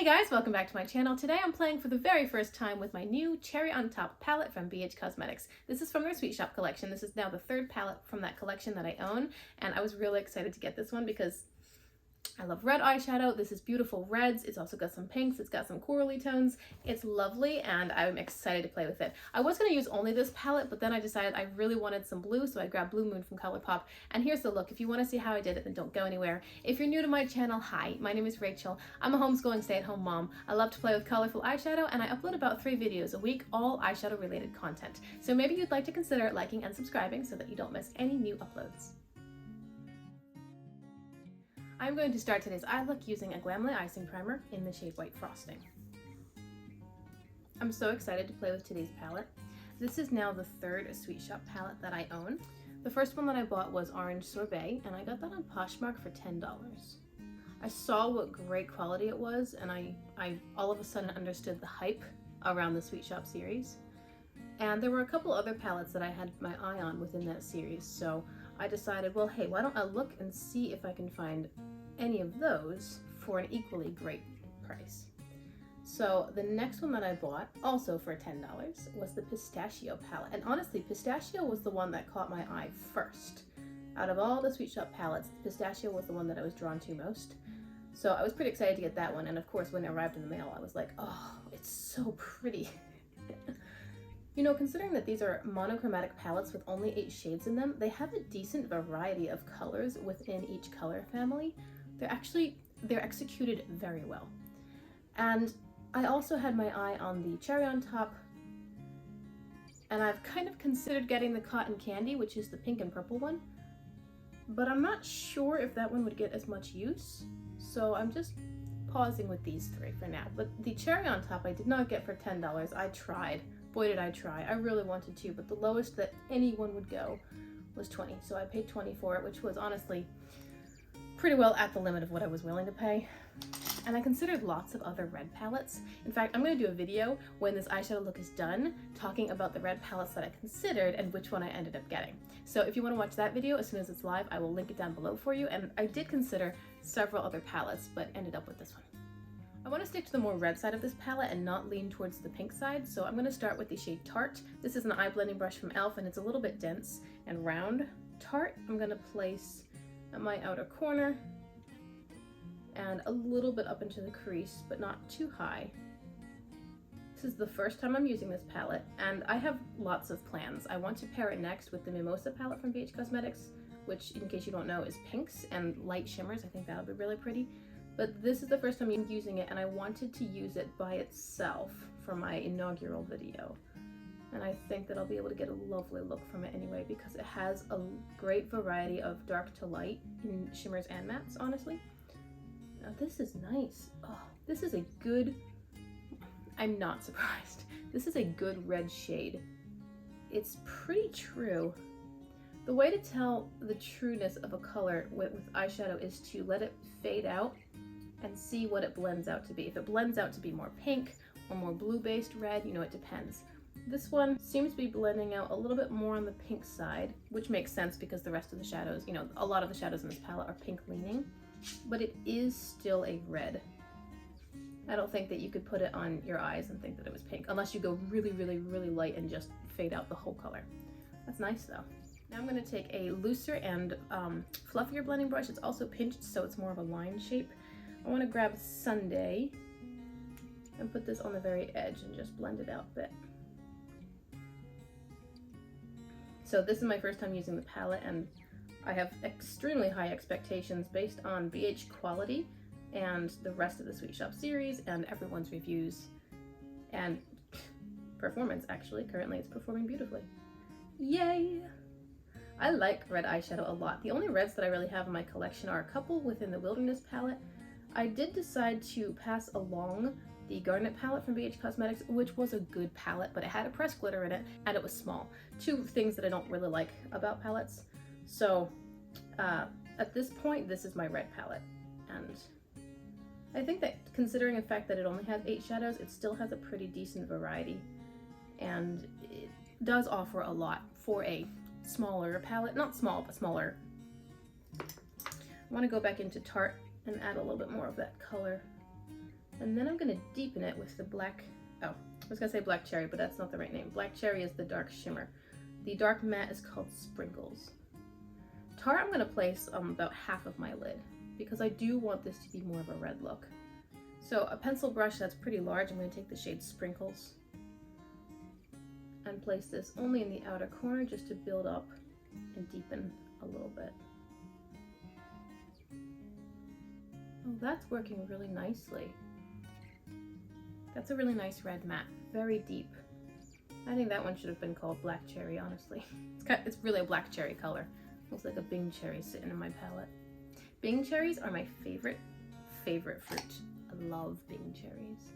Hey guys, welcome back to my channel. Today I'm playing for the very first time with my new Cherry on Top palette from BH Cosmetics. This is from their Sweet Shop collection. This is now the third palette from that collection that I own, and I was really excited to get this one because I love red eyeshadow. This is beautiful reds. It's also got some pinks. It's got some corally tones. It's lovely and I'm excited to play with it. I was going to use only this palette, but then I decided I really wanted some blue, so I grabbed Blue Moon from ColourPop. And here's the look. If you want to see how I did it, then don't go anywhere. If you're new to my channel, hi, my name is Rachel. I'm a homeschooling stay-at-home mom. I love to play with colorful eyeshadow and I upload about 3 videos a week, all eyeshadow related content. So maybe you'd like to consider liking and subscribing so that you don't miss any new uploads. I'm going to start today's eye look using a Glamly Icing Primer in the shade White Frosting. I'm so excited to play with today's palette. This is now the third Sweet Shop palette that I own. The first one that I bought was Orange Sorbet, and I got that on Poshmark for $10. I saw what great quality it was, and I all of a sudden understood the hype around the Sweet Shop series. And there were a couple other palettes that I had my eye on within that series, so I decided, well, hey, why don't I look and see if I can find any of those for an equally great price. So the next one that I bought, also for $10, was the Pistachio Palette. And honestly, Pistachio was the one that caught my eye first. Out of all the Sweet Shop palettes, Pistachio was the one that I was drawn to most. So I was pretty excited to get that one. And of course, when it arrived in the mail, I was like, oh, it's so pretty. You know, considering that these are monochromatic palettes with only 8 shades in them, they have a decent variety of colors within each color family. They're executed very well. And I also had my eye on the Cherry on Top, and I've kind of considered getting the Cotton Candy, which is the pink and purple one, but I'm not sure if that one would get as much use, so I'm just pausing with these 3 for now. But the Cherry on Top I did not get for $10. I tried. Boy, did I try. I really wanted to, but the lowest that anyone would go was $20, so I paid $20 for it, which was honestly pretty well at the limit of what I was willing to pay. And I considered lots of other red palettes. In fact, I'm going to do a video when this eyeshadow look is done talking about the red palettes that I considered and which one I ended up getting. So if you want to watch that video as soon as it's live, I will link it down below for you. And I did consider several other palettes, but ended up with this one. I want to stick to the more red side of this palette and not lean towards the pink side, so I'm going to start with the shade Tart. This is an eye blending brush from e.l.f. and it's a little bit dense and round. Tart I'm going to place at my outer corner and a little bit up into the crease, but not too high. This is the first time I'm using this palette, and I have lots of plans. I want to pair it next with the Mimosa Palette from BH Cosmetics, which, in case you don't know, is pinks and light shimmers. I think that'll be really pretty. But this is the first time I'm using it, and I wanted to use it by itself for my inaugural video. And I think that I'll be able to get a lovely look from it anyway, because it has a great variety of dark to light in shimmers and mattes, honestly. Now this is nice. Oh, this is a good, I'm not surprised. This is a good red shade. It's pretty true. The way to tell the trueness of a color with eyeshadow is to let it fade out and see what it blends out to be. If it blends out to be more pink or more blue-based red, you know, it depends. This one seems to be blending out a little bit more on the pink side, which makes sense because the rest of the shadows, you know, a lot of the shadows in this palette are pink leaning, but it is still a red. I don't think that you could put it on your eyes and think that it was pink, unless you go really, really, really light and just fade out the whole color. That's nice though. Now I'm going to take a looser and fluffier blending brush. It's also pinched, so it's more of a line shape. I want to grab Sunday and put this on the very edge and just blend it out a bit. So this is my first time using the palette, and I have extremely high expectations based on BH quality and the rest of the Sweet Shop series and everyone's reviews and performance. Actually, currently it's performing beautifully. Yay! I like red eyeshadow a lot. The only reds that I really have in my collection are a couple within the Wilderness palette. I did decide to pass along the Garnet palette from BH Cosmetics, which was a good palette, but it had a pressed glitter in it and it was small. 2 things that I don't really like about palettes. So at this point, this is my red palette. And I think that considering the fact that it only has 8 shadows, it still has a pretty decent variety. And it does offer a lot for a smaller palette. Not small, but smaller. I want to go back into Tart and add a little bit more of that color And then I'm gonna deepen it with the black, oh, I was gonna say black cherry, but that's not the right name. Black cherry is the dark shimmer. The dark matte is called Sprinkles. Tart I'm gonna place about half of my lid because I do want this to be more of a red look. So a pencil brush that's pretty large, I'm gonna take the shade Sprinkles and place this only in the outer corner just to build up and deepen a little bit. Oh, that's working really nicely. That's a really nice red matte, very deep. I think that one should have been called Black Cherry, honestly. It's really a black cherry color. Looks like a Bing cherry sitting in my palette. Bing cherries are my favorite fruit. I love Bing cherries.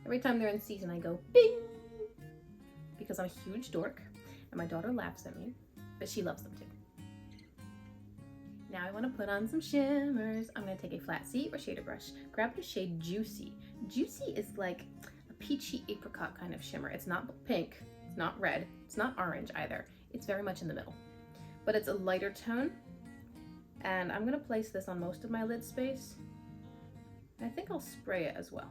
Every time they're in season, I go Bing! Because I'm a huge dork, and my daughter laughs at me, but she loves them too. Now I want to put on some shimmers. I'm going to take a flat C or shader brush. Grab the shade Juicy. Juicy is like a peachy apricot kind of shimmer. It's not pink, it's not red, it's not orange either. It's very much in the middle. But it's a lighter tone. And I'm going to place this on most of my lid space. I think I'll spray it as well.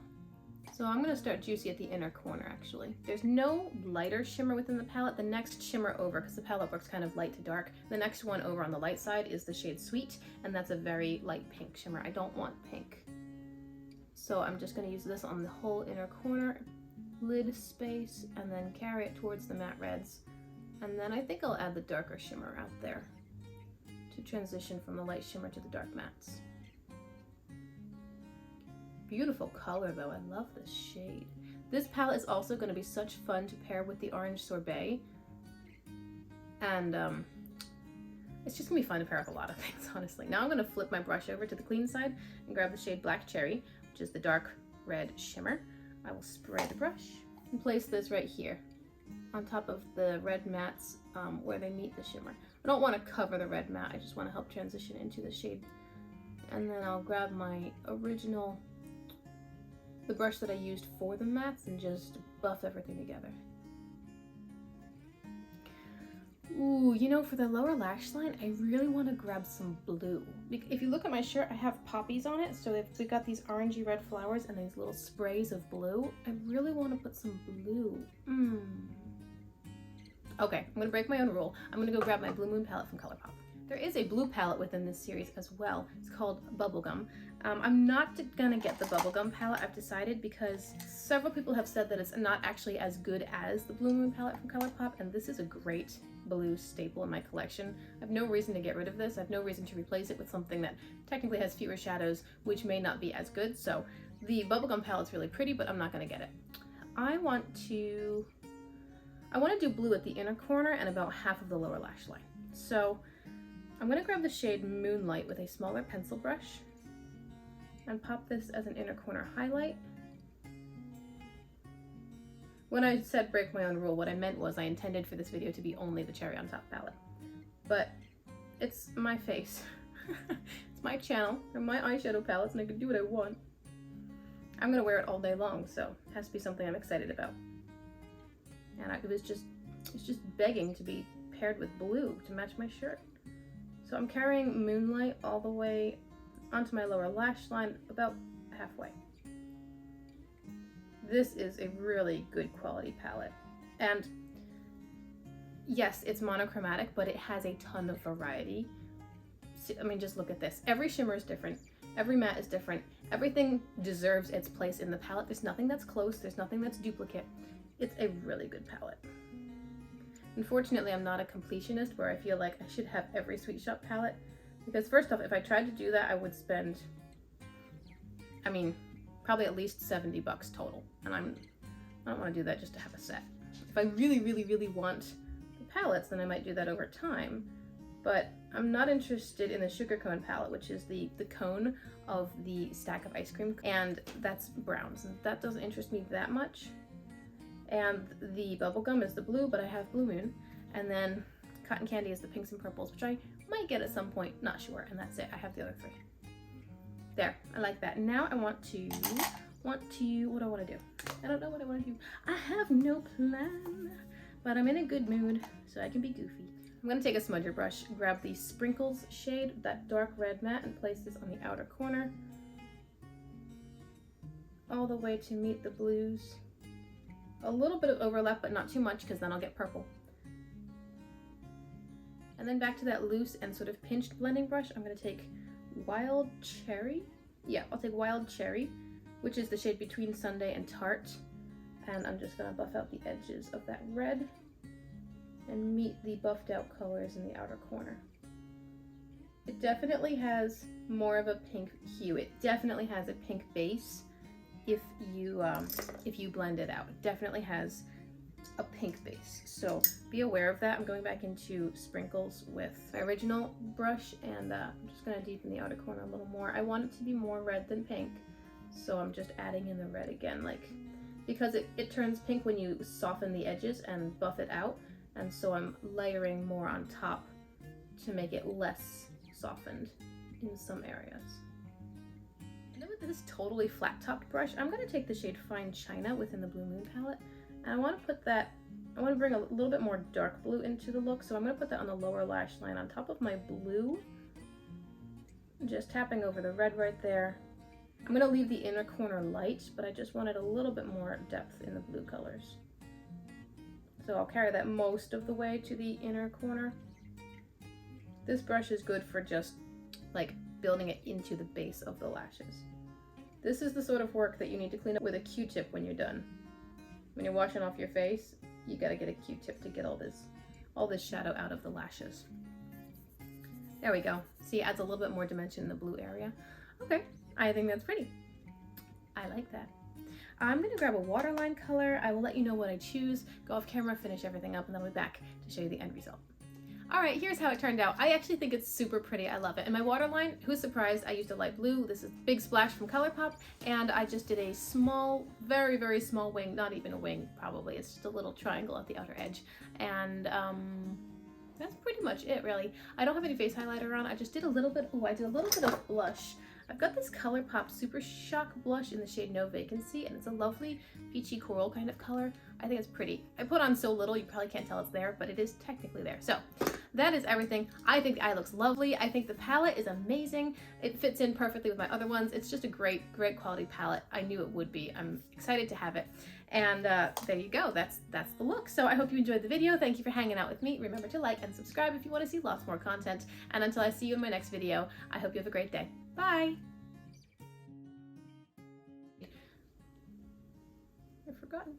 So I'm going to start Juicy at the inner corner actually. There's no lighter shimmer within the palette. The next shimmer over, because the palette works kind of light to dark, the next one over on the light side is the shade Sweet, and that's a very light pink shimmer. I don't want pink. So I'm just going to use this on the whole inner corner lid space and then carry it towards the matte reds. And then I think I'll add the darker shimmer out there to transition from the light shimmer to the dark mattes. Beautiful color though, I love this shade. This palette is also going to be such fun to pair with the orange sorbet. And it's just going to be fun to pair with a lot of things, honestly. Now I'm going to flip my brush over to the clean side and grab the shade Black Cherry, which is the dark red shimmer. I will spray the brush and place this right here on top of the red mattes where they meet the shimmer. I don't want to cover the red matte, I just want to help transition into the shade. And then I'll grab my original, the brush that I used for the mattes, and just buff everything together. Ooh, you know, for the lower lash line, I really want to grab some blue. If you look at my shirt, I have poppies on it, so we've got these orangey red flowers and these little sprays of blue. I really want to put some blue. Okay, I'm gonna break my own rule. I'm gonna go grab my Blue Moon palette from ColourPop. There is a blue palette within this series as well. It's called Bubblegum. I'm not gonna get the Bubblegum palette, I've decided, because several people have said that it's not actually as good as the Blue Moon palette from ColourPop, and this is a great blue staple in my collection. I have no reason to get rid of this. I have no reason to replace it with something that technically has fewer shadows, which may not be as good. So the Bubblegum palette's really pretty, but I'm not gonna get it. I want to do blue at the inner corner and about half of the lower lash line. So I'm going to grab the shade Moonlight with a smaller pencil brush and pop this as an inner corner highlight. When I said break my own rule, what I meant was I intended for this video to be only the Cherry on Top palette. But it's my face. It's my channel, and my eyeshadow palettes, and I can do what I want. I'm going to wear it all day long, so it has to be something I'm excited about. And it's just begging to be paired with blue to match my shirt. So I'm carrying Moonlight all the way onto my lower lash line, about halfway. This is a really good quality palette. And yes, it's monochromatic, but it has a ton of variety. I mean, just look at this. Every shimmer is different. Every matte is different. Everything deserves its place in the palette. There's nothing that's close. There's nothing that's duplicate. It's a really good palette. Unfortunately, I'm not a completionist where I feel like I should have every Sweet Shop palette, because first off, if I tried to do that, I would spend, I mean, probably at least $70 total, and I don't want to do that just to have a set. If I really, really, really want the palettes, then I might do that over time, but I'm not interested in the Sugar Cone palette, which is the cone of the stack of ice cream, and that's browns, and that doesn't interest me that much. And the Bubblegum is the blue, but I have Blue Moon. And then Cotton Candy is the pinks and purples, which I might get at some point, not sure. And that's it, I have the other three. There, I like that. Now I want to, what do I want to do? I don't know what I want to do. I have no plan, but I'm in a good mood, so I can be goofy. I'm gonna take a smudger brush, grab the Sprinkles shade, that dark red matte, and place this on the outer corner. All all the way to meet the blues. A little bit of overlap, but not too much, because then I'll get purple. And then back to that loose and sort of pinched blending brush, I'm going to take Wild Cherry. Yeah, I'll take Wild Cherry, which is the shade between Sundae and Tart. And I'm just going to buff out the edges of that red and meet the buffed out colors in the outer corner. It definitely has more of a pink hue. It definitely has a pink base if you blend it out. It definitely has a pink base, so be aware of that. I'm going back into sprinkles with my original brush, and I'm just going to deepen the outer corner a little more. I want it to be more red than pink, so I'm just adding in the red again, like, because it turns pink when you soften the edges and buff it out, and so I'm layering more on top to make it less softened in some areas. And then with this totally flat-topped brush, I'm going to take the shade Fine China within the Blue Moon palette, and I want to bring a little bit more dark blue into the look, so I'm going to put that on the lower lash line on top of my blue, just tapping over the red right there. I'm going to leave the inner corner light, but I just wanted a little bit more depth in the blue colors. So I'll carry that most of the way to the inner corner. This brush is good for just like building it into the base of the lashes. This is the sort of work that you need to clean up with a Q-tip when you're done. When you're washing off your face, you gotta get a Q-tip to get all this shadow out of the lashes. There we go. See, it adds a little bit more dimension in the blue area. Okay, I think that's pretty. I like that. I'm gonna grab a waterline color. I will let you know what I choose, go off camera, finish everything up, and then I'll be back to show you the end result. All right, here's how it turned out. I actually think it's super pretty. I love it. And my waterline, who's surprised, I used a light blue. This is Big Splash from ColourPop, and I just did a small, very, very small wing, not even a wing, probably. It's just a little triangle at the outer edge. And that's pretty much it, really. I don't have any face highlighter on. I just did a little bit, I did a little bit of blush. I've got this ColourPop Super Shock blush in the shade No Vacancy, and it's a lovely peachy coral kind of color. I think it's pretty. I put on so little, you probably can't tell it's there, but it is technically there. So that is everything. I think the eye looks lovely. I think the palette is amazing. It fits in perfectly with my other ones. It's just a great, great quality palette. I knew it would be. I'm excited to have it. And there you go. That's the look. So I hope you enjoyed the video. Thank you for hanging out with me. Remember to like and subscribe if you want to see lots more content. And until I see you in my next video, I hope you have a great day. Bye. I've forgotten.